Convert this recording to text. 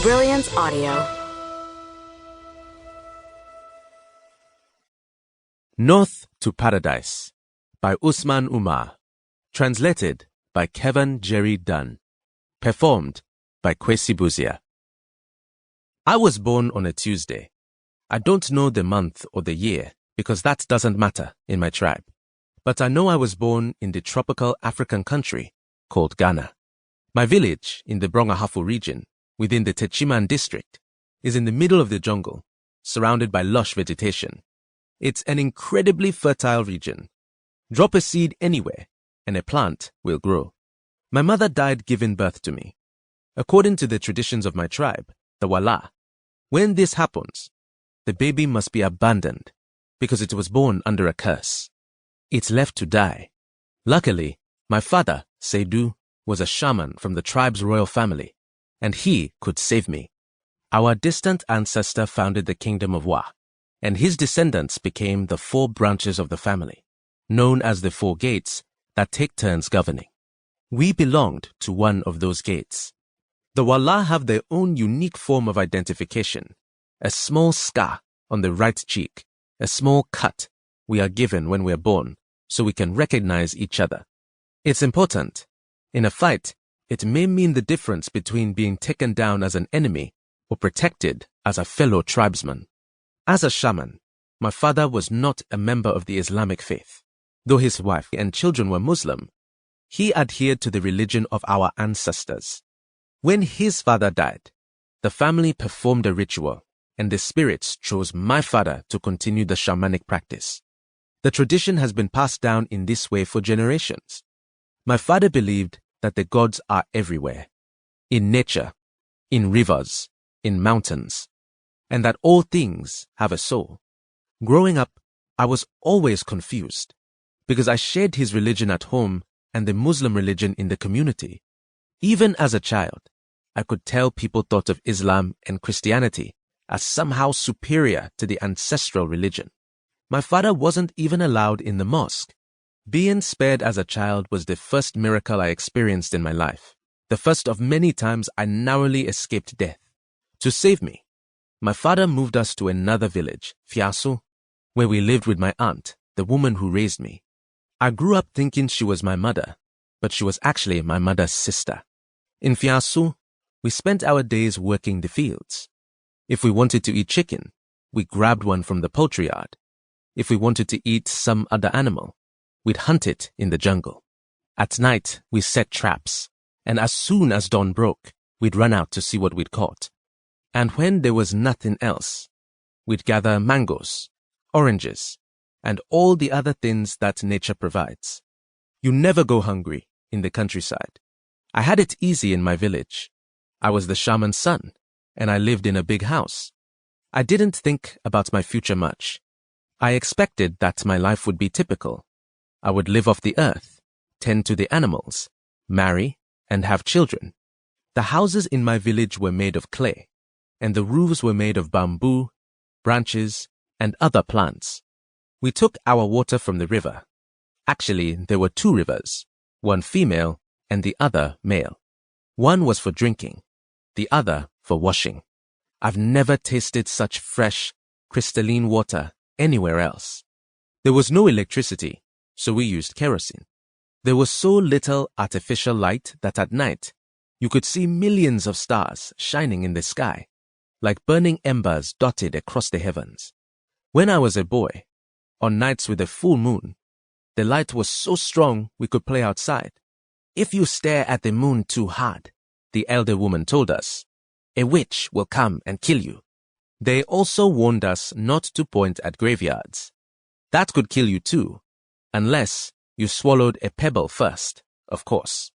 Brilliance Audio. North to Paradise by Ousman Umar. Translated by Kevin Jerry Dunn. Performed by Kwesi Busia. I was born on a Tuesday. I don't know the month or the year because that doesn't matter in my tribe. But I know I was born in the tropical African country called Ghana. My village in the Brongahafo region, within the Techiman district, is in the middle of the jungle, surrounded by lush vegetation. It's an incredibly fertile region. Drop a seed anywhere, and a plant will grow. My mother died giving birth to me. According to the traditions of my tribe, the Wala, when this happens, the baby must be abandoned because it was born under a curse. It's left to die. Luckily, my father, Seydou, was a shaman from the tribe's royal family, and he could save me. Our distant ancestor founded the kingdom of Wa, and his descendants became the 4 branches of the family, known as the 4 gates that take turns governing. We belonged to one of those gates. The Wala have their own unique form of identification, a small scar on the right cheek, a small cut we are given when we are born, so we can recognize each other. It's important. In a fight, it may mean the difference between being taken down as an enemy or protected as a fellow tribesman. As a shaman, my father was not a member of the Islamic faith. Though his wife and children were Muslim, he adhered to the religion of our ancestors. When his father died, the family performed a ritual, and the spirits chose my father to continue the shamanic practice. The tradition has been passed down in this way for generations. My father believed that the gods are everywhere, in nature, in rivers, in mountains, and that all things have a soul. Growing up, I was always confused because I shared his religion at home and the Muslim religion in the community. Even as a child, I could tell people thought of Islam and Christianity as somehow superior to the ancestral religion. My father wasn't even allowed in the mosque. Being spared as a child was the first miracle I experienced in my life, the first of many times I narrowly escaped death. To save me, my father moved us to another village, Fiasu, where we lived with my aunt, the woman who raised me. I grew up thinking she was my mother, but she was actually my mother's sister. In Fiasu, we spent our days working the fields. If we wanted to eat chicken, we grabbed one from the poultry yard. If we wanted to eat some other animal, we'd hunt it in the jungle. At night, we set traps, and as soon as dawn broke, we'd run out to see what we'd caught. And when there was nothing else, we'd gather mangoes, oranges, and all the other things that nature provides. You never go hungry in the countryside. I had it easy in my village. I was the shaman's son, and I lived in a big house. I didn't think about my future much. I expected that my life would be typical. I would live off the earth, tend to the animals, marry, and have children. The houses in my village were made of clay, and the roofs were made of bamboo, branches, and other plants. We took our water from the river. Actually, there were 2 rivers, one female and the other male. One was for drinking, the other for washing. I've never tasted such fresh, crystalline water anywhere else. There was no electricity, so we used kerosene. There was so little artificial light that at night, you could see millions of stars shining in the sky, like burning embers dotted across the heavens. When I was a boy, on nights with a full moon, the light was so strong we could play outside. If you stare at the moon too hard, the elder woman told us, a witch will come and kill you. They also warned us not to point at graveyards. That could kill you too, unless you swallowed a pebble first, of course.